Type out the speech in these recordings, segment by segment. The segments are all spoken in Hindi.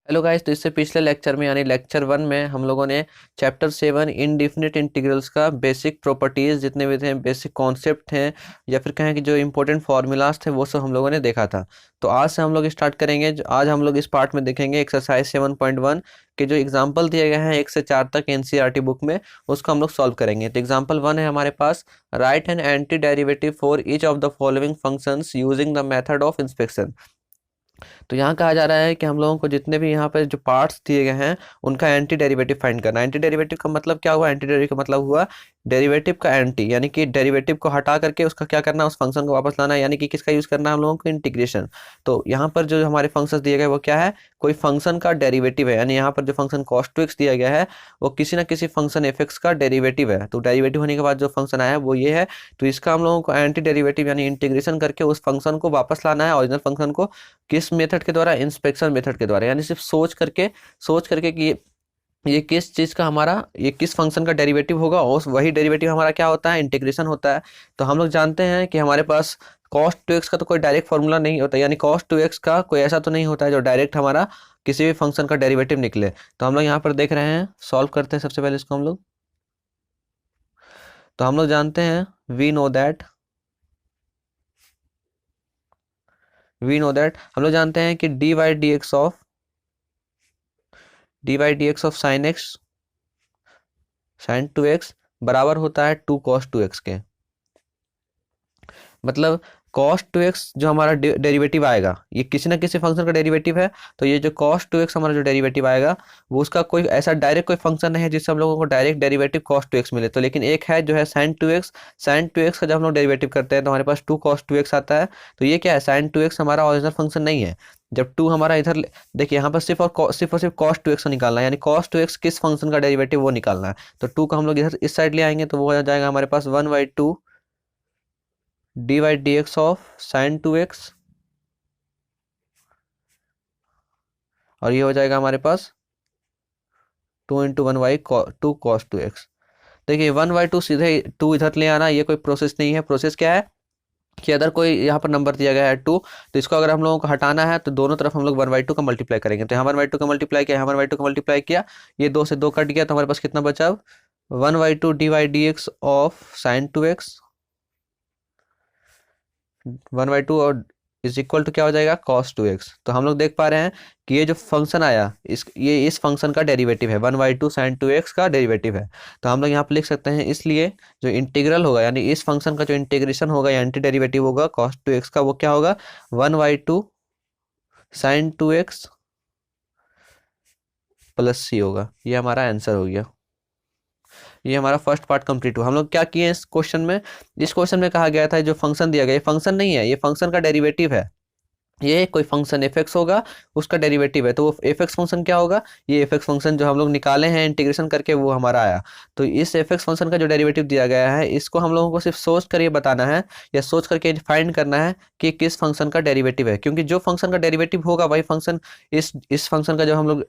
Hello guys. तो इससे पिछले लेक्चर में यानी लेक्चर 1 में हम लोगों ने चैप्टर 7 इनडिफिनिट इंटीग्रल्स का बेसिक प्रॉपर्टीज जितने भी थे, बेसिक कॉन्सेप्ट हैं या फिर कहें कि जो इंपॉर्टेंट फार्मूलाज थे वो सब हम लोगों ने देखा था। तो आज से हम लोग स्टार्ट करेंगे। आज हम लोग इस पार्ट में देखेंगे एक्सरसाइज 7.1 के जो एग्जाम्पल दिए गए हैं 1 से 4 तक एनसीईआरटी बुक में, उसको हम लोग सॉल्व करेंगे। तो एग्जाम्पल 1 है हमारे पास, write an anti derivative for each of the following functions using the method of inspection. तो यहाँ कहा जा रहा है कि हम लोगों को जितने भी यहाँ पर जो पार्ट्स दिए गए हैं उनका एंटी डेरिवेटिव फाइंड करना है। एंटी डेरिवेटिव का मतलब क्या हुआ? एंटी डेरिवेटिव का मतलब हुआ डेरिवेटिव का एंटी, यानी कि डेरिवेटिव को हटा करके उसका क्या करना है, उस फंक्शन को वापस लाना है। यानी कि किसका यूज करना है हम लोगों को? इंटीग्रेशन। तो यहाँ पर जो हमारे फंक्शंस दिए गए वो क्या है? कोई फंक्शन का डेरिवेटिव है। यानी यहाँ पर जो फंक्शन cos 2x दिया गया है वो किसी ना किसी फंक्शन f(x) का डेरिवेटिव है। तो डेरिवेटिव होने के बाद जो फंक्शन आया है वो ये है। तो इसका हम लोगों को एंटी डेरिवेटिव यानी इंटीग्रेशन करके उस फंक्शन को वापस लाना है, ओरिजिनल फंक्शन को। किस मेथड के द्वारा? इंस्पेक्शन मेथड के द्वारा। यानी सिर्फ सोच करके कि ये किस चीज का हमारा, ये किस फंक्शन का डेरिवेटिव होगा और वही डेरिवेटिव हमारा क्या होता है? इंटीग्रेशन होता है। तो हम लोग जानते हैं कि हमारे पास cos 2x का तो कोई डायरेक्ट फॉर्मूला नहीं होता, यानी cos 2x का कोई ऐसा तो नहीं होता है जो डायरेक्ट हमारा किसी भी फंक्शन का डेरिवेटिव निकले। तो हम लोग यहाँ पर देख रहे हैं, सॉल्व करते हैं सबसे पहले इसको हम लोग। तो हम लोग जानते हैं, वी नो दैट हम लोग जानते हैं कि dy dx of sin 2x बराबर होता है 2 cos 2x के। मतलब cos 2x जो हमारा डेरिवेटिव आएगा, ये किसी ना किसी फंक्शन का डेरिवेटिव है। तो ये जो cos 2x हमारा जो डेरिवेटिव आएगा वो उसका कोई ऐसा डायरेक्ट कोई फंक्शन नहीं है जिससे हम लोगों को डायरेक्ट डेरिवेटिव cos 2x मिले। तो लेकिन एक है जो है sin 2x। sin 2x का जब हम लोग डेरिवेटिव करते हैं तो हमारे पास 2 cos 2x आता है। तो ये क्या है? sin 2x हमारा ओरिजिनल फंक्शन नहीं है। जब 2 हमारा इधर देखिए, यहाँ पर सिर्फ cos 2x को निकालना है, यानी cos 2x किस फंक्शन का डेरिवेटिव वो निकालना है। तो 2 का हम लोग इधर इस साइड ले आएंगे तो वो हो जाएगा हमारे पास 1/2 dy dx of sin 2x, और ये हो जाएगा हमारे पास 2 cos 2x। देखिए 1/2 सीधे 2 इधर ले आना, ये कोई प्रोसेस नहीं है। प्रोसेस क्या है कि अगर कोई यहाँ पर नंबर दिया गया है 2, तो इसको अगर हम लोगों को हटाना है तो दोनों तरफ हम लोग 1/2 का मल्टीप्लाई करेंगे। तो यहाँ 1/2 का मल्टीप्लाई किया, यहाँ 1/2 का मल्टीप्लाई किया, ये 2 से 2 कट गया, तो हमारे पास कितना बचा? 1/2 dy dx of sin 2x, 1/2 और इज इक्वल टू क्या हो जाएगा? cos 2x। तो हम लोग देख पा रहे हैं कि ये जो फंक्शन आया इस फंक्शन का डेरिवेटिव है, 1/2 sin 2x का डेरिवेटिव है। तो हम लोग यहाँ पे लिख सकते हैं, इसलिए जो इंटीग्रल होगा यानी इस फंक्शन का जो इंटीग्रेशन होगा या एंटी डेरिवेटिव होगा cos 2x का, वो क्या होगा? 1/2 sin 2x प्लस c होगा। ये हमारा आंसर हो गया। ये हमारा फर्स्ट पार्ट कंप्लीट हुआ। हम लोग क्या किए इस क्वेश्चन में? इस क्वेश्चन में कहा गया था जो फंक्शन दिया गया, ये फंक्शन नहीं है, ये फंक्शन का डेरिवेटिव है। ये कोई फंक्शन f(x) होगा, उसका डेरिवेटिव है। तो वो f(x) फंक्शन क्या होगा? ये f(x) फंक्शन जो हम लोग निकाले हैं इंटीग्रेशन करके वो हमारा आया। तो इस f(x) फंक्शन का जो डेरिवेटिव दिया गया है इसको हम लोगों को सिर्फ सोच कर ये बताना है या सोच करके फाइंड करना है कि किस फंक्शन का डेरिवेटिव है। क्योंकि जो फंक्शन का डेरिवेटिव होगा वही फंक्शन, इस फंक्शन का जब हम लोग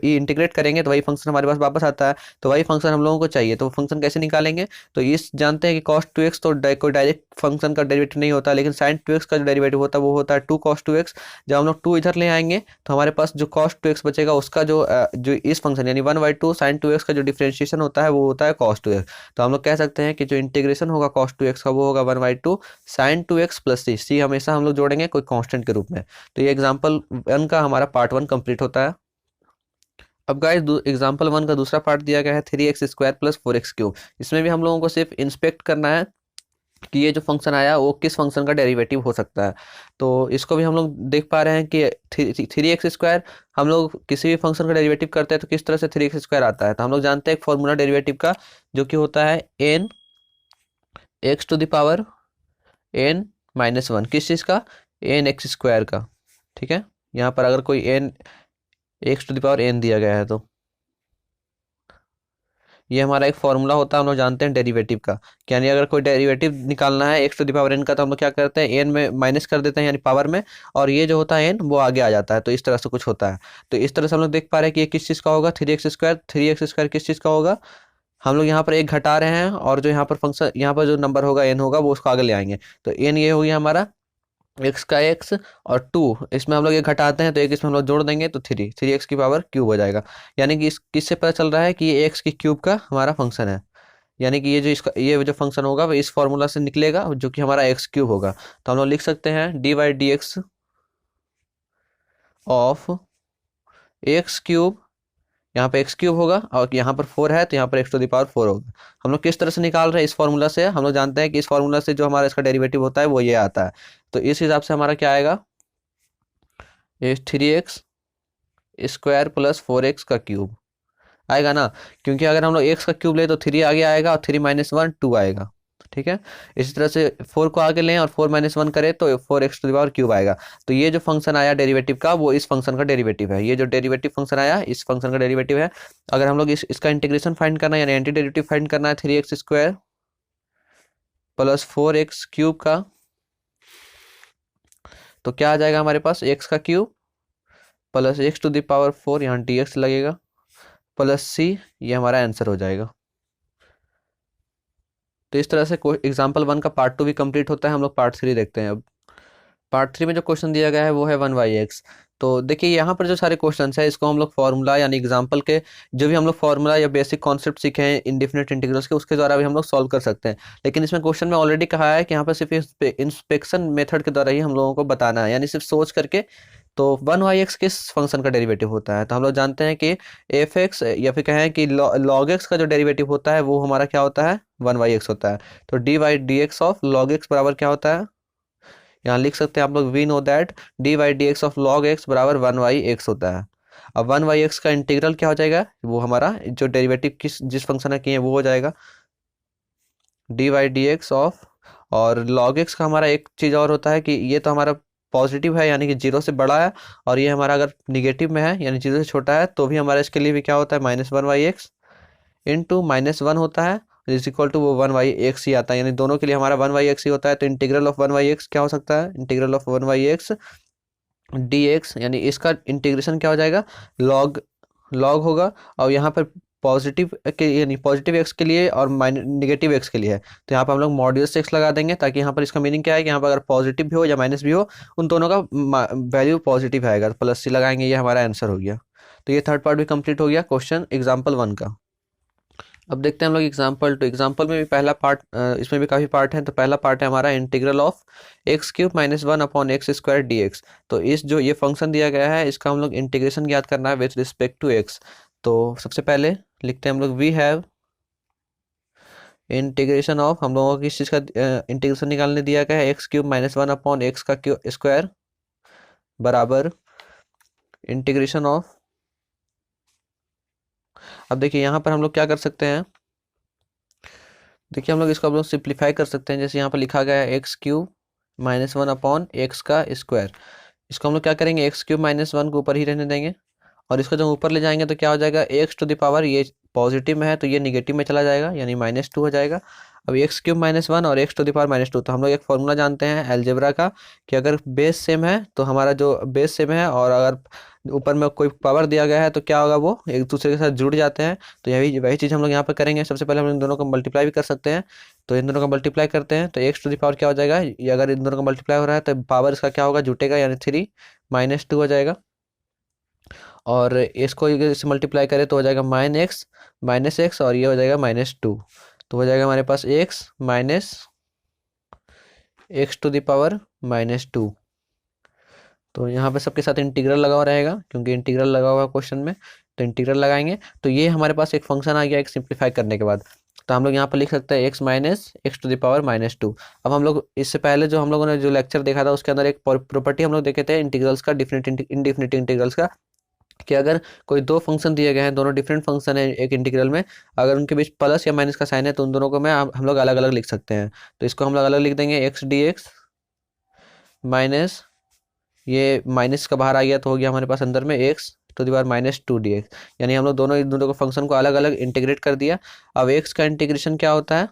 इंटीग्रेट करेंगे तो वही फंक्शन हमारे पास वापस आता है। तो वही फंक्शन हम लोगों को चाहिए। तो फंक्शन कैसे निकालेंगे? तो इस जानते हैं कि cos 2x तो कोई डायरेक्ट फंक्शन का डेरिवेटिव नहीं होता, लेकिन sin 2x का जो डेरिवेटिव होता है वो होता है 2 cos 2x। जब हम लोग 2 इधर ले आएंगे तो हमारे पास जो cos 2x बचेगा उसका जो इस फंक्शन यानी 1/2 sin 2x का जो डिफरेंशिएशन होता है वो होता है cos 2x। तो हम लोग कह सकते हैं कि जो इंटीग्रेशन होगा cos 2x का वो होगा 1/2 sin 2x प्लस c हमेशा हम लोग जोड़ेंगे कोई कांस्टेंट के रूप में। तो ये एग्जाम्पल 1 का हमारा पार्ट 1 कंप्लीट होता है। अब गाइस एग्जाम्पल 1 का दूसरा पार्ट दिया गया है 3x² प्लस 4x³। इसमें भी हम लोगों को सिर्फ इंस्पेक्ट करना है कि ये जो फंक्शन आया वो किस फंक्शन का डेरिवेटिव हो सकता है। तो इसको भी हम लोग देख पा रहे हैं कि 3x² हम लोग किसी भी फंक्शन का डेरिवेटिव करते हैं तो किस तरह से 3x² आता है। तो हम लोग जानते हैं एक फॉर्मूला डेरिवेटिव का जो कि होता है n x⁻n -1। किस चीज़ का? n(x²) का। ठीक है, यहाँ पर अगर कोई x⁻n दिया गया है तो ये हमारा एक फॉर्मूला होता है, हम लोग जानते हैं डेरिवेटिव का। यानी अगर कोई डेरिवेटिव निकालना है x⁻n का तो हम लोग क्या करते हैं? n में माइनस कर देते हैं यानी पावर में, और ये जो होता है n वो आगे आ जाता है। तो इस तरह से कुछ होता है। तो इस तरह से हम लोग देख पा रहे हैं कि ये किस चीज़ का होगा? 3x² किस चीज़ का होगा? हम लोग यहाँ पर एक घटा रहे हैं और जो यहाँ पर फंक्शन, यहाँ पर जो नंबर होगा n होगा वो उसको आगे ले आएंगे। तो n ये हो गया हमारा एक्स का एक्स और टू, इसमें हम लोग ये घटाते हैं तो एक इसमें हम लोग जोड़ देंगे तो थ्री एक्स की पावर क्यूब हो जाएगा। यानी कि इस किससे पता चल रहा है कि ये एक्स की क्यूब का हमारा फंक्शन है। यानी कि ये जो फंक्शन होगा वो इस फॉर्मूला से निकलेगा जो कि हमारा एक्स क्यूब होगा। तो हम लोग लिख सकते हैं D by D x of x cube, यहाँ पे एक्स क्यूब होगा और यहाँ पर फोर है तो यहाँ पर x to the power four होगा। हम लोग किस तरह से निकाल रहे हैं, इस फॉर्मूला से। हम लोग जानते हैं कि इस फॉर्मूला से जो हमारा इसका डेरिवेटिव होता है वो ये आता है। तो इस हिसाब से हमारा क्या आएगा, ये three x square plus four x का क्यूब आएगा ना। क्योंकि अगर हम लोग एक्स का क्यूब ले तो थ्री आगे आएगा और थ्री माइनस वन टू आएगा। ठीक है, इसी तरह से फोर को आगे लें और फोर माइनस वन करें तो four x to the power cube आएगा। तो ये जो फंक्शन आया डेरिवेटिव का वो इस फंक्शन का डेरिवेटिव है। ये जो डेरिवेटिव फंक्शन आया इस फंक्शन का डेरिवेटिव है। अगर हम लोग इसका इंटीग्रेशन फाइंड करना है यानी एंटी डेरिवेटिव फाइंड करना है three x square plus four x cube का, तो क्या आ जाएगा हमारे पास, एक्स का cube plus x to the power four, यहाँ डी एक्स लगेगा प्लस सी, ये हमारा आंसर हो जाएगा। तो इस तरह से एग्जाम्पल वन का पार्ट टू भी कंप्लीट होता है। हम लोग पार्ट थ्री देखते हैं अब। पार्ट थ्री में जो क्वेश्चन दिया गया है वो है वन बाई एक्स। तो देखिए यहाँ पर जो सारे क्वेश्चन है इसको हम लोग फॉर्मूला यानी एग्जाम्पल के जो भी हम लोग फॉर्मूला या बेसिक कॉन्सेप्ट सीखे हैं इंडिफिनिट इंटीग्रल्स के उसके द्वारा भी हम लोग सॉल्व कर सकते हैं। लेकिन इसमें क्वेश्चन में ऑलरेडी कहा है कि यहाँ पर सिर्फ इंस्पेक्शन मेथड के द्वारा ही हम लोगों को बताना है, यानी सिर्फ सोच करके। तो वन वाई एक्स किस फंक्शन का डेरिवेटिव होता है, तो हम लोग जानते हैं कि एफ एक्स या फिर कहें कि लॉग एक्स का जो डेरिवेटिव होता है वो हमारा क्या होता है, वन वाई एक्स होता है। तो d y d x of log x बराबर क्या होता है, यहाँ लिख सकते हैं आप लोग we know that d y d x of log x बराबर वन वाई एक्स होता है। अब वन वाई एक्स का इंटीग्रल क्या हो जाएगा, वो हमारा जो डेरिवेटिव जिस फंक्शन का किए वो हो जाएगा d y d x of, और लॉग एक्स का हमारा एक चीज़ और होता है कि ये तो हमारा पॉजिटिव है यानी कि जीरो से बड़ा है, और ये हमारा अगर निगेटिव में है यानी जीरो से छोटा है तो भी हमारा इसके लिए भी क्या होता है minus one by x into minus one होता है इज इक्वल टू वो वन वाई एक्स ही आता है। यानी दोनों के लिए हमारा वन वाई एक्स ही होता है। तो integral of one by x क्या हो सकता है, integral of one by x d x, यानी इसका इंटीग्रेशन क्या हो जाएगा, लॉग लॉग होगा। और यहाँ पर पॉजिटिव के यानी पॉजिटिव एक्स के लिए और निगेटिव एक्स के लिए है तो यहाँ पर हम लोग मॉड्यूलस एक्स लगा देंगे, ताकि यहाँ पर इसका मीनिंग क्या है कि यहाँ पर अगर पॉजिटिव भी हो या माइनस भी हो उन दोनों का वैल्यू पॉजिटिव आएगा, प्लस सी लगाएंगे, ये हमारा आंसर हो गया। तो ये थर्ड पार्ट भी कंप्लीट हो गया क्वेश्चन एग्जाम्पल वन का। अब देखते हैं हम लोग एग्जाम्पल टू। एग्जाम्पल में भी पहला पार्ट, इसमें भी काफ़ी पार्ट है। तो पहला पार्ट है हमारा integral of x cube minus one upon x square D x. तो इस जो ये फंक्शन दिया गया है इसका हम लोग इंटीग्रेशन ज्ञात करना है विथ रिस्पेक्ट टू एक्स। तो सबसे पहले लिखते हैं हम लोग वी हैव इंटीग्रेशन ऑफ, हम लोगों को किस चीज़ का इंटीग्रेशन निकालने दिया गया है, x cube minus one upon x का स्क्वायर बराबर इंटीग्रेशन ऑफ। अब देखिए यहाँ पर हम लोग क्या कर सकते हैं, देखिए हम लोग इसको हम लोग सिंप्लीफाई कर सकते हैं। जैसे यहाँ पर लिखा गया है x cube minus one upon x का स्क्वायर, इसको हम लोग क्या करेंगे, एक्स क्यूब माइनस वन को ऊपर ही रहने देंगे और इसको जब ऊपर ले जाएंगे तो क्या हो जाएगा, एक्स टू द पावर, ये पॉजिटिव में है तो ये निगेटिव में चला जाएगा यानी माइनस टू हो जाएगा। अब एक्स क्यूब माइनस वन और x to the power minus two, तो हम लोग एक फॉर्मूला जानते हैं अलजेब्रा का कि अगर बेस सेम है तो हमारा जो बेस सेम है और अगर ऊपर में कोई पावर दिया गया है तो क्या होगा, वो एक दूसरे के साथ जुड़ जाते हैं। तो यही वही चीज़ हम लोग यहाँ पर करेंगे। सबसे पहले हम इन दोनों को मल्टीप्लाई भी कर सकते हैं। तो इन दोनों का मल्टीप्लाई करते हैं तो एक्स टू द पावर क्या हो जाएगा, ये अगर इन दोनों का मल्टीप्लाई हो रहा है तो पावर इसका क्या होगा, जुटेगा यानी थ्री माइनस टू हो जाएगा। और इसको इससे मल्टीप्लाई करें तो हो जाएगा माइनस एक्स और ये हो जाएगा माइनस टू। तो हो जाएगा हमारे पास x minus x to the power minus two. तो यहाँ पे सबके साथ इंटीग्रल लगा हुआ रहेगा क्योंकि इंटीग्रल लगा हुआ है क्वेश्चन में, तो इंटीग्रल लगाएंगे तो ये हमारे पास एक फंक्शन आ गया एक सिंप्लीफाई करने के बाद। तो हम लोग यहाँ पर लिख सकते हैं x minus x to the power minus two. अब हम लोग इससे पहले जो हम लोगों ने जो लेक्चर देखा था उसके अंदर एक प्रॉपर्टी हम लोग देखे थे इंटीग्रल्स का, डिफरेंट इंडिफिनिट इंटीग्रल्स का, कि अगर कोई दो फंक्शन दिए गए हैं, दोनों डिफरेंट फंक्शन है एक इंटीग्रल में, अगर उनके बीच प्लस या माइनस का साइन है तो उन दोनों को हम लोग अलग अलग लिख सकते हैं। तो इसको हम लोग अलग लिख देंगे एक्स डी एक्स माइनस, ये माइनस का बाहर आ गया तो हो गया हमारे पास अंदर में x to the power minus two d x, यानी हम लोग दोनों को फंक्शन को अलग अलग इंटीग्रेट कर दिया। अब एक्स का इंटीग्रेशन क्या होता है,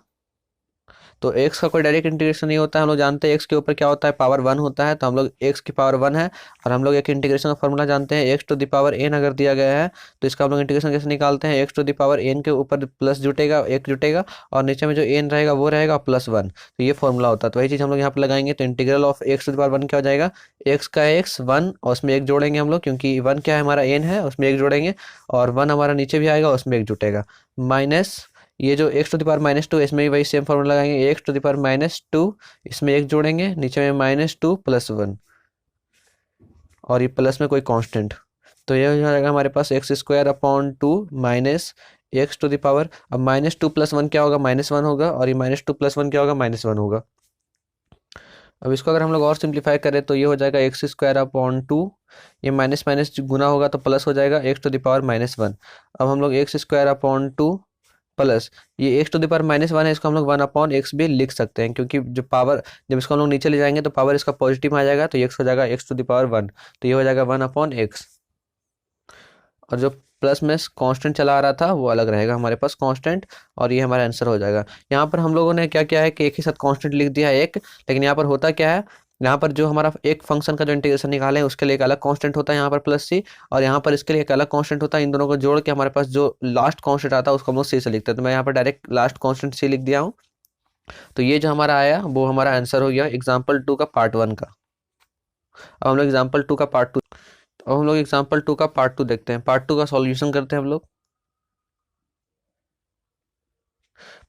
तो x का कोई डायरेक्ट इंटीग्रेशन नहीं होता है, हम लोग जानते हैं x के ऊपर क्या होता है, पावर 1 होता है, तो हम लोग x की पावर 1 है, और हम लोग एक इंटीग्रेशन का फॉर्मूला जानते हैं x to the power n अगर दिया गया है तो इसका हम लोग इंटीग्रेशन कैसे निकालते हैं, x to the power n के ऊपर प्लस जुटेगा, एक जुटेगा, और नीचे में जो n रहेगा वो रहेगा +1, तो ये फॉर्मूला होता है। तो वही चीज़ हम लोग यहाँ पर लगाएंगे, तो integral of x to the power 1 क्या हो जाएगा, x का x 1 और उसमें एक जोड़ेंगे हम लोग, क्योंकि 1 क्या है हमारा n है, उसमें एक जोड़ेंगे, और 1 हमारा नीचे भी आएगा उसमें एक जुटेगा, माइनस ये जो x टू द पावर -2 इसमें भी वही सेम फॉर्मूला लगाएंगे, x टू द पावर -2 इसमें एक जोड़ेंगे, नीचे में -2 +1, और ये प्लस में कोई कांस्टेंट, तो ये हो जाएगा हमारे पास x² / 2 minus x to the power, अब -2 + 1 क्या होगा, -1 होगा, और ये -2 + 1 क्या होगा, -1 होगा। अब इसको अगर हम लोग और सिंप्लीफाई करें तो ये हो जाएगा x² / 2, ये माइनस माइनस गुना होगा तो प्लस हो जाएगा x टू द पावर -1। अब हम लोग x² / 2 प्लस ये x टू द पावर -1 है, इसको हम लोग 1/x भी लिख सकते हैं, क्योंकि जो पावर जब इसको हम लोग नीचे ले जाएंगे तो पावर इसका पॉजिटिव में आ जाएगा, तो x हो जाएगा x टू द पावर 1, तो ये हो जाएगा 1/x, और जो प्लस में कांस्टेंट चला आ रहा था वो अलग रहेगा हमारे पास कांस्टेंट, और ये हमारा आंसर हो जाएगा। यहाँ पर हम लोगों ने क्या किया है कि एक ही साथ कांस्टेंट लिख दिया है एक, लेकिन यहाँ पर होता क्या है, यहाँ पर जो हमारा एक फंक्शन का जो इंटीग्रेशन निकाले हैं उसके लिए एक अलग कांस्टेंट होता है यहाँ पर +c, और यहाँ पर इसके लिए एक अलग कांस्टेंट होता है, इन दोनों को जोड़ के हमारे पास जो लास्ट कांस्टेंट आता है उसको हम लोग c से लिखते हैं, तो मैं यहाँ पर डायरेक्ट लास्ट कांस्टेंट c लिख दिया हूँ। तो ये जो हमारा आया वो हमारा आंसर हो गया एग्जाम्पल 2 का पार्ट 1 का। अब हम लोग एग्जाम्पल 2 का पार्ट 2, अब हम लोग एग्जाम्पल 2 का पार्ट 2 देखते हैं, पार्ट 2 का सॉल्यूशन करते हैं हम लोग।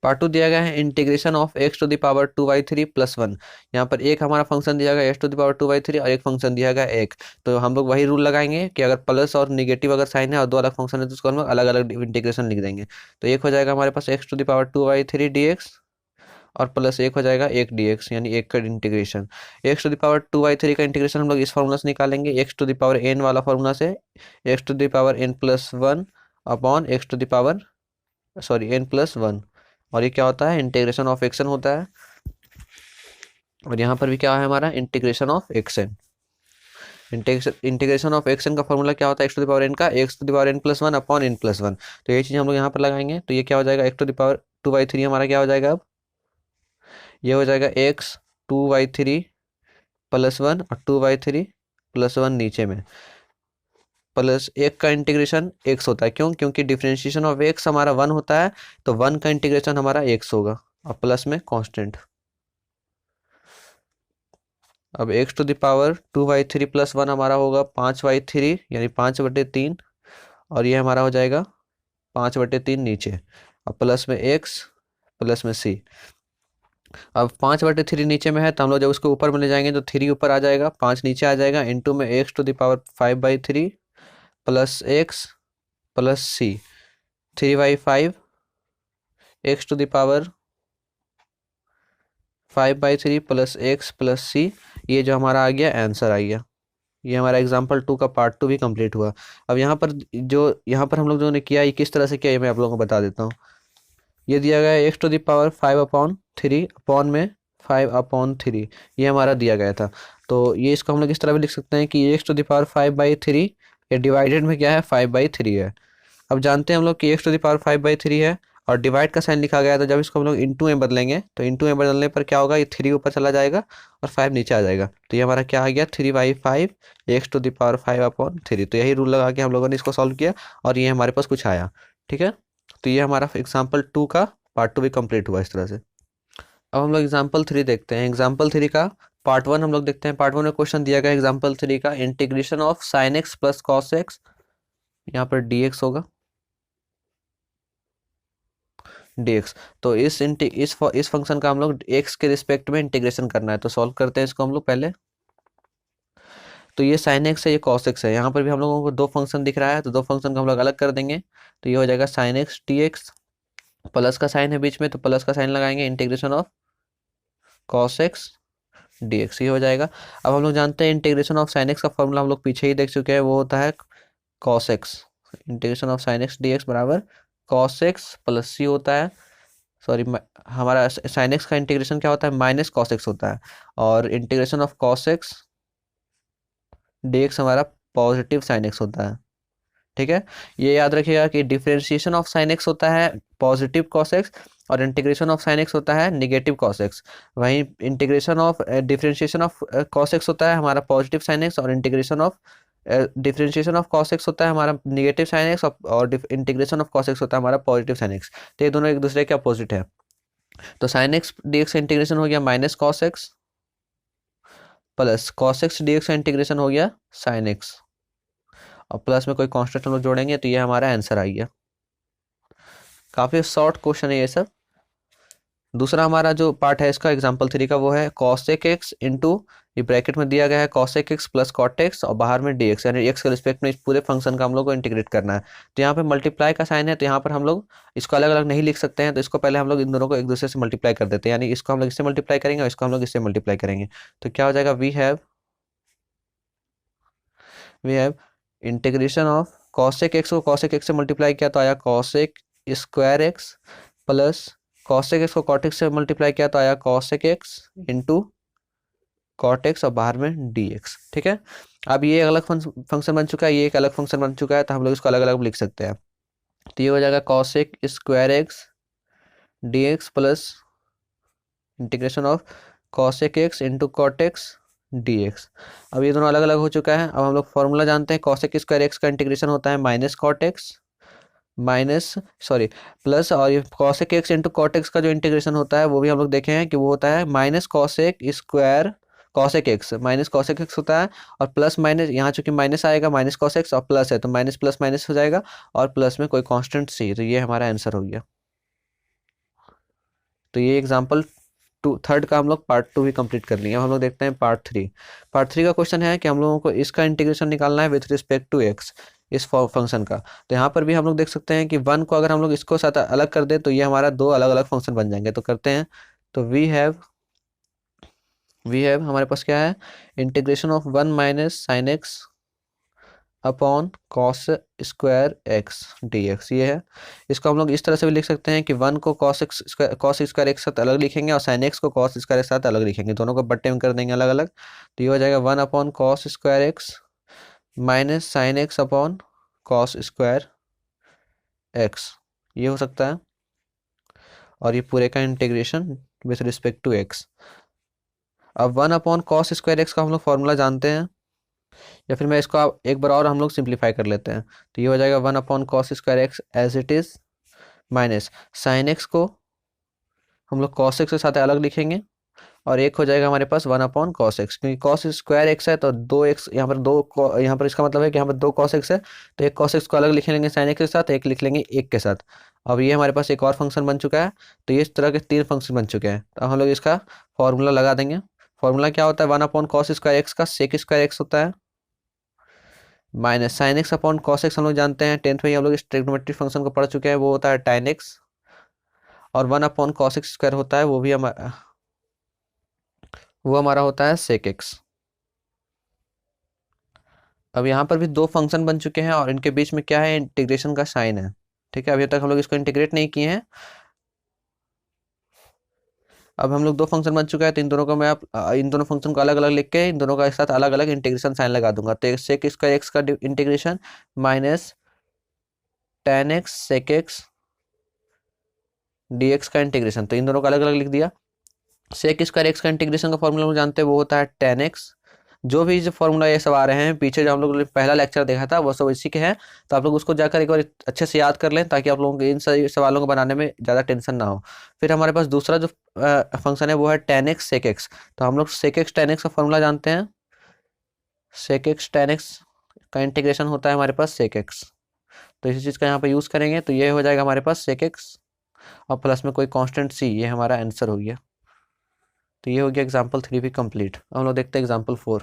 पार्ट 2 दिया गया है integration of x to the power 2/3 + 1, यहाँ पर एक हमारा फंक्शन दिया गया x टू द पावर 2/3 और एक फंक्शन दिया गया 1, तो हम लोग वही रूल लगाएंगे कि अगर प्लस और निगेटिव अगर साइन है और दो अलग फंक्शन है तो उसको हम लोग अलग अलग इंटीग्रेशन लिख देंगे। तो एक हो जाएगा हमारे पास x to the power 2/3 dx, और प्लस एक हो जाएगा 1 dx, यानी एक का integration. x to the power 2/3 का इंटीग्रेशन हम लोग इस फॉर्मूला से निकालेंगे, x to the power n वाला फॉर्मूला से, x to the power n+1 upon x to the power n+1, और ये क्या होता है, इंटीग्रेशन ऑफ एक्सन होता है, और यहाँ पर भी क्या है हमारा integration of x n. Integration of x n का फॉर्मूला क्या होता है, x to the power n का x to the power n+1 upon n+1, तो ये चीज़ हम लोग यहाँ पर लगाएंगे, तो ये क्या हो जाएगा x टू द पावर 2/3 हमारा क्या हो जाएगा, अब ये हो जाएगा x 2/3 +1 और 2/3 +1 नीचे में, प्लस एक का इंटीग्रेशन x होता है, क्यों, क्योंकि डिफरेंशिएशन ऑफ x हमारा 1 होता है, तो 1 का इंटीग्रेशन हमारा x होगा, और प्लस में कांस्टेंट। अब x टू द पावर 2/3 + 1 हमारा होगा 5/3, यानी 5/3, और ये हमारा हो जाएगा 5/3 नीचे, अब प्लस में x प्लस में c। अब 5/3 नीचे में है, तो हम लोग जब उसको ऊपर में ले जाएंगे तो 3 ऊपर आ जाएगा, 5 नीचे आ जाएगा, इनटू में x to the power 5/3 plus x plus c, 3/5 x to the power 5/3 plus x plus c, ये जो हमारा आ गया आंसर आ गया। ये हमारा एग्जाम्पल 2 का पार्ट 2 भी कंप्लीट हुआ। अब यहाँ पर हम लोग जो ने किया, ये किस तरह से किया ये मैं आप लोगों को बता देता हूँ। ये दिया गया है x to the power 5/3 upon में 5/3, ये हमारा दिया गया था, तो ये इसको हम लोग इस तरह भी लिख सकते हैं कि x टू द पावर 5/3 ये डिवाइडेड में क्या है 5/3 है। अब जानते हैं हम लोग कि x टू द पावर 5/3 है, और डिवाइड का साइन लिखा गया है, तो जब इसको हम लोग इंटू में बदलेंगे तो इंटू में बदलने पर क्या होगा, ये 3 ऊपर चला जाएगा और 5 नीचे आ जाएगा, तो ये हमारा क्या आ गया 3/5 x टू द पावर 5/3। तो यही रूल लगा के हम लोगों ने इसको सॉल्व किया, और ये हमारे पास कुछ आया। ठीक है, तो ये हमारा एग्जाम्पल 2 का पार्ट 2 भी कंप्लीट हुआ इस तरह से। अब हम लोग एग्जाम्पल 3 देखते हैं। एग्जाम्पल 3 का पार्ट 1 हम लोग देखते हैं। पार्ट 1 में क्वेश्चन दिया गया एग्जाम्पल 3 का, integration of sine x plus cos x, यहाँ पर dx होगा dx। तो इस फंक्शन का हम लोग x के रिस्पेक्ट में इंटीग्रेशन करना है, तो सॉल्व करते हैं इसको हम लोग पहले। तो ये साइन एक्स है, ये कॉस एक्स है, यहाँ पर भी हम लोगों को दो फंक्शन दिख रहा है, तो दो फंक्शन को हम लोग अलग कर देंगे, तो ये हो जाएगा साइन एक्स dx, प्लस का साइन है बीच में तो प्लस का साइन लगाएंगे, integration of cos x dx, ये हो जाएगा। अब हम लोग जानते हैं इंटीग्रेशन ऑफ साइन एक्स का फॉर्मूला हम लोग पीछे ही देख चुके हैं, वो होता है cos x, integration of sine x dx बराबर कॉस एक्स प्लस सी होता है, सॉरी हमारा साइन एक्स का इंटीग्रेशन क्या होता है माइनस कॉस एक्स होता है, और integration of cos x dx हमारा पॉजिटिव साइन एक्स होता है। ठीक है, ये याद रखिएगा कि डिफरेंशिएशन ऑफ साइन एक्स होता है पॉजिटिव कॉस एक्स, और इंटीग्रेशन ऑफ साइन एक्स होता है निगेटिव कॉस एक्स। वहीं integration of differentiation of cos x होता है हमारा पॉजिटिव साइन एक्स, और integration of differentiation of cos x होता है हमारा निगेटिव साइन एक्स, और इंटीग्रेशन ऑफ कॉस एक्स होता है हमारा पॉजिटिव साइन एक्स। तो ये दोनों एक दूसरे के अपोजिट है। तो साइन एक्स डी एक्स का इंटीग्रेशन हो गया minus cos x, plus cos x d x का इंटीग्रेशन हो गया साइन एक्स, और प्लस में कोई कांस्टेंट हम लोग जोड़ेंगे तो ये हमारा आंसर आ गया। काफ़ी शॉर्ट क्वेश्चन है ये सब। दूसरा हमारा जो पार्ट है इसका एग्जाम्पल 3 का वो है कॉसेक एक्स इंटू, ये ब्रैकेट में दिया गया है cosec x plus cot x, और बाहर में डी एक्स, यानी एक्स के रिस्पेक्ट में इस पूरे फंक्शन का हम लोग को इंटीग्रेट करना है। तो यहाँ पे मल्टीप्लाई का साइन है, तो यहाँ पर हम लोग इसको अलग अलग नहीं लिख सकते हैं, तो इसको पहले हम लोग इन दोनों को एक दूसरे से मल्टीप्लाई कर देते हैं, यानी इसको हम लोग इससे मल्टीप्लाई करेंगे और इसको हम लोग इससे मल्टीप्लाई करेंगे। तो क्या हो जाएगा, we have integration of cosec x को कॉसेक एक्स से मल्टीप्लाई किया तो आया cosec square x, plus cosec x को कॉट एक्स से मल्टीप्लाई किया तो आया cosec x into cot x, और बाहर में डी एक्स। ठीक है, अब ये अलग फंक्शन बन चुका है, ये एक अलग फंक्शन बन चुका है, तो हम लोग इसको अलग अलग लिख सकते हैं। तो ये हो जाएगा cosec square x d x plus integration of cosec x into cot x d x. अब ये दोनों अलग अलग हो चुका है। अब हम लोग फॉर्मूला जानते हैं, कॉसेक स्क्वायर एक्स का इंटीग्रेशन होता है minus cot x minus sorry plus, और ये cosec x into cot x का जो इंटीग्रेशन होता है वो भी हम लोग देखे हैं कि वो होता है minus cosec square cosec x minus cosec x होता है, और प्लस माइनस यहाँ चूंकि माइनस आएगा माइनस कॉस एक्स और प्लस है तो माइनस प्लस माइनस हो जाएगा, और प्लस में कोई कांस्टेंट सी, तो ये हमारा आंसर हो गया। तो ये एग्जांपल थर्ड का हम लोग पार्ट 2 भी कंप्लीट कर लिए। अब हम लोग देखते हैं पार्ट 3 का क्वेश्चन है कि हम लोगों को इसका इंटीग्रेशन निकालना है विथ रिस्पेक्ट टू एक्स, इस फंक्शन का। तो यहाँ पर भी हम लोग देख सकते हैं कि 1 को अगर हम लोग इसको साथ अलग कर दें तो ये हमारा दो अलग अलग फंक्शन बन जाएंगे। तो करते हैं, तो वी हैव हमारे पास क्या है, integration of 1 minus sine x upon cos square x d x, ये है। इसको हम लोग इस तरह से भी लिख सकते हैं कि 1 को कॉस स्क्वायर एक्स साथ अलग लिखेंगे और साइन एक्स को कॉस स्क्वायर एक्स साथ अलग लिखेंगे, दोनों को बट्टे में कर देंगे अलग अलग। तो ये हो जाएगा 1 upon cos square x minus sine x upon cos square x, ये हो सकता है। और ये पूरे का integration with respect to x. अब 1 अपॉन कॉस स्क्वायर एक्स का हम लोग फॉर्मूला जानते हैं, या फिर मैं इसको एक बार और हम लोग सिंप्लीफाई कर लेते हैं। तो ये हो जाएगा 1 upon cos square x as it is minus sine x को हम लोग कॉस एक्स के साथ अलग लिखेंगे, और एक हो जाएगा हमारे पास 1 अपॉन कॉस एक्स, क्योंकि कॉस स्क्वायर एक्स है तो 2x यहाँ पर यहाँ पर इसका मतलब है कि यहाँ पर 2 कॉस एक्स है, तो एक कॉस एक्स को अलग लिख लेंगे साइन एक्स के साथ, एक लिख लेंगे एक के साथ। अब ये हमारे पास एक और फंक्शन बन चुका है। तो ये इस तरह के 3 फंक्शन बन चुके हैं। तो हम लोग इसका फॉर्मूला लगा देंगे। फॉर्मूला क्या होता है, 1 अपॉन कॉस स्क्वायर एक्स का सेक स्क्वायर एक्स होता है, minus sine x upon cos x हम लोग जानते हैं, 10th में ही हम लोग इस ट्रिग्नोमेट्रिक फंक्शन को पढ़ चुके हैं, वो होता है tan एक्स, और 1 अपॉन कॉस एक्स स्क्वायर होता है वो हमारा होता है सेक एक्स। अब यहाँ पर भी 2 फंक्शन बन चुके हैं और इनके बीच में क्या है, इंटीग्रेशन का साइन है। ठीक है, अभी तक हम लोग इसको इंटीग्रेट नहीं किए हैं। अब हम लोग 2 फंक्शन बन चुका है, तो इन दोनों को मैं इन दोनों फंक्शन को अलग अलग लिख के इन दोनों का एक साथ अलग अलग इंटीग्रेशन साइन लगा दूंगा। तो सेक स्क्वायर एक्स का integration minus tan x sec x d x का इंटीग्रेशन, तो इन दोनों को अलग अलग लिख दिया। सेक स्क्वायर एक्स का इंटीग्रेशन का फॉर्मूला हम जानते हैं, वो होता है tan एक्स। जो भी जो फॉर्मूला ये सब आ रहे हैं पीछे जो हम लोग ने पहला लेक्चर देखा था वो सब इसी के हैं, तो आप लोग उसको जाकर एक बार अच्छे से याद कर लें ताकि आप लोगों को इन सभी सवालों को बनाने में ज़्यादा टेंशन ना हो। फिर हमारे पास दूसरा जो फंक्शन है वो है tan एक्स सेक एक्स। तो हम लोग सेक एक्स tan एक्स का फॉर्मूला जानते हैं, सेक एक्स tan एक्स का इंटीग्रेशन होता है हमारे पास सेक एक्स। तो इसी चीज़ का यहाँ पे यूज़ करेंगे, तो ये हो जाएगा हमारे पास सेक एक्स और प्लस में कोई कांस्टेंट सी, ये हमारा आंसर हो गया। तो ये हो गया एग्जाम्पल 3 भी कंप्लीट। अब हम लोग देखते हैं एग्जाम्पल 4।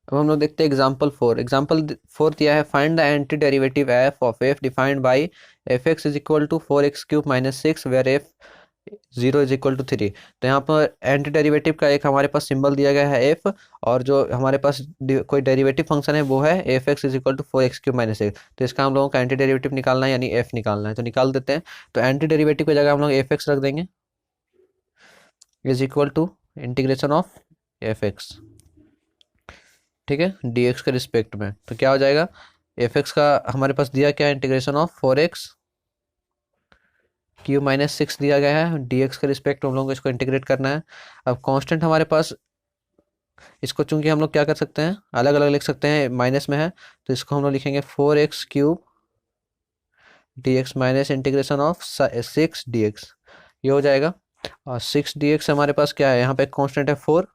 अब हम लोग देखते हैं एग्जाम्पल 4। एग्जाम्पल 4 दिया है, find the anti derivative f of f defined by f x is equal to 4x³ minus 6 where f 0 is equal to 3। तो यहाँ पर एंटी डेरिवेटिव का एक हमारे पास सिंबल दिया गया है एफ, और जो हमारे पास कोई डेरिवेटिव फंक्शन है वो है f x is equal to 4x³ minus 6। तो इसका हम लोगों का एंटी डेरिवेटिव निकालना है, यानी एफ निकालना है। तो निकाल देते हैं। तो एंटी डेरिवेटिव की जगह हम लोग एफ एक्स रख देंगे is equal to integration of f x, ठीक है, डी एक्स के रिस्पेक्ट में। तो क्या हो जाएगा, एफ एक्स का हमारे पास दिया क्या है, integration of 4x cube minus 6 दिया गया है, dx के रिस्पेक्ट हम लोगों को इसको इंटीग्रेट करना है। अब कांस्टेंट हमारे पास, इसको चूंकि हम लोग क्या कर सकते हैं, अलग अलग लिख सकते हैं, माइनस में है तो इसको हम लोग लिखेंगे 4x cube dx minus integration of 6 dx, ये हो जाएगा। और 6 dx हमारे पास क्या है, यहाँ पे कांस्टेंट है 4,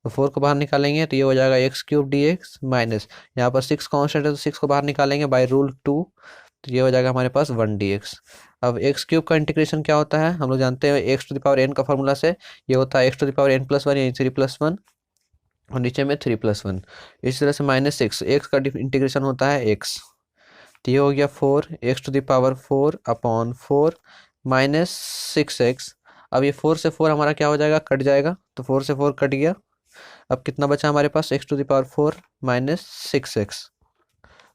तो 4 को बाहर निकालेंगे तो ये हो जाएगा x क्यूब dx माइनस, यहाँ पर 6 कांस्टेंट है तो 6 को बाहर निकालेंगे बाय रूल 2, तो ये हो जाएगा हमारे पास 1 dx। अब एक्स क्यूब का इंटीग्रेशन क्या होता है, हम लोग जानते हैं x to the power n का फॉर्मूला से, ये होता है x to the power n plus one यानी 3+1 और नीचे में 3+1। इसी तरह से -6 एक्स का इंटीग्रेशन होता है एक्स, तो ये हो गया 4 x to the power 4 upon 4 minus 6x। अब ये 4 से 4 हमारा क्या हो जाएगा, कट जाएगा, तो 4 से 4 कट गया। अब कितना बचा हमारे पास, x to the power 4 minus 6x।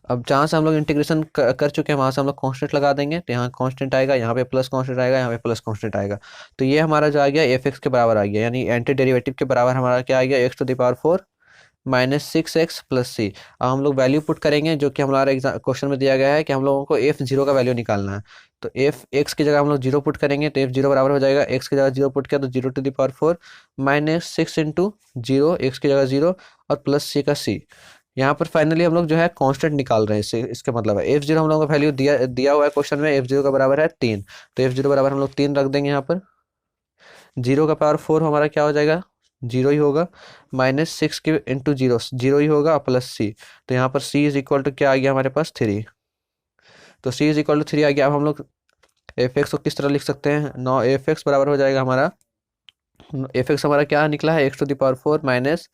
अब जहाँ से हम लोग इंटीग्रेशन कर चुके हैं वहाँ से हम लोग कांस्टेंट लगा देंगे, तो यहाँ कांस्टेंट आएगा, यहाँ पे प्लस कांस्टेंट आएगा, यहाँ पे प्लस कांस्टेंट आएगा, तो ये हमारा जो आ गया एफ एक्स के बराबर आ गया, यानी एंटी डेरिवेटिव के बराबर हमारा क्या आ गया, x to the power 4 minus 6x plus C. अब हम लोग वैल्यू पुट करेंगे जो कि हमारा एग्जाम क्वेश्चन में दिया गया है कि हम लोगों को एफ जीरो का वैल्यू निकालना है, तो एफ एक्स की जगह हम लोग जीरो पुट करेंगे, तो एफ जीरो बराबर हो जाएगा, एक्स की जगह जीरो पुट किया तो 0 to the power 4 minus 6 into zero, x की जगह जीरो और प्लस सी का सी। यहाँ पर फाइनली हम लोग जो है कांस्टेंट निकाल रहे हैं, इससे इसका मतलब है एफ जीरो हम लोगों को वैल्यू दिया हुआ है क्वेश्चन में, एफ जीरो का बराबर है 3, तो एफ जीरो बराबर हम लोग 3 रख देंगे यहाँ पर। जीरो का पावर 4 हमारा क्या हो जाएगा, जीरो ही होगा, माइनस 6 के इंटू जीरो, जीरो ही होगा प्लस सी, तो यहाँ पर सी इज इक्वल टू क्या आ गया हमारे पास 3, तो सी इज इक्वल टू 3 आ गया। अब हम लोग एफ एक्स को किस तरह लिख सकते हैं, नौ एफ एक्स बराबर हो जाएगा हमारा, एफ एक्स हमारा क्या निकला है, x to the power 4 minus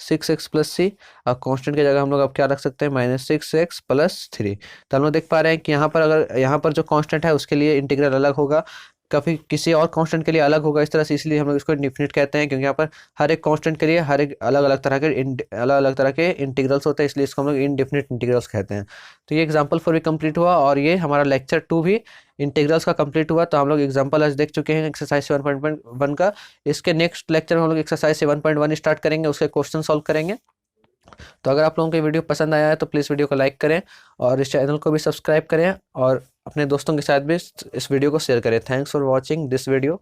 6x plus C. अब कांस्टेंट की जगह हम लोग अब क्या रख सकते हैं, -6x प्लस 3। तो हम लोग देख पा रहे हैं कि यहाँ पर अगर यहाँ पर जो कांस्टेंट है उसके लिए इंटीग्रल अलग होगा, कभी किसी और कांस्टेंट के लिए अलग होगा इस तरह से, इसलिए हम लोग इसको इंडिफिनिट कहते हैं, क्योंकि यहाँ पर हर एक कांस्टेंट के लिए हर एक अलग अलग तरह के इंटीग्रल्स होते हैं, इसलिए इसको हम लोग इनडिफिनिट इंटीग्रल्स कहते हैं। तो ये एग्जाम्पल 4 भी कंप्लीट हुआ और ये हमारा लेक्चर 2 भी इंटीग्रल्स का कंप्लीट हुआ। तो हम लोग एग्जाम्पल आज देख चुके हैं एक्सरसाइज 7.1 का। इसके नेक्स्ट लेक्चर में हम लोग एक्सरसाइज 7.1 स्टार्ट करेंगे, उसके क्वेश्चन सॉल्व करेंगे। तो अगर आप लोगों को वीडियो पसंद आया है तो प्लीज़ वीडियो को लाइक करें और इस चैनल को भी सब्सक्राइब करें और अपने दोस्तों के साथ भी इस वीडियो को शेयर करें। Thanks for watching this video.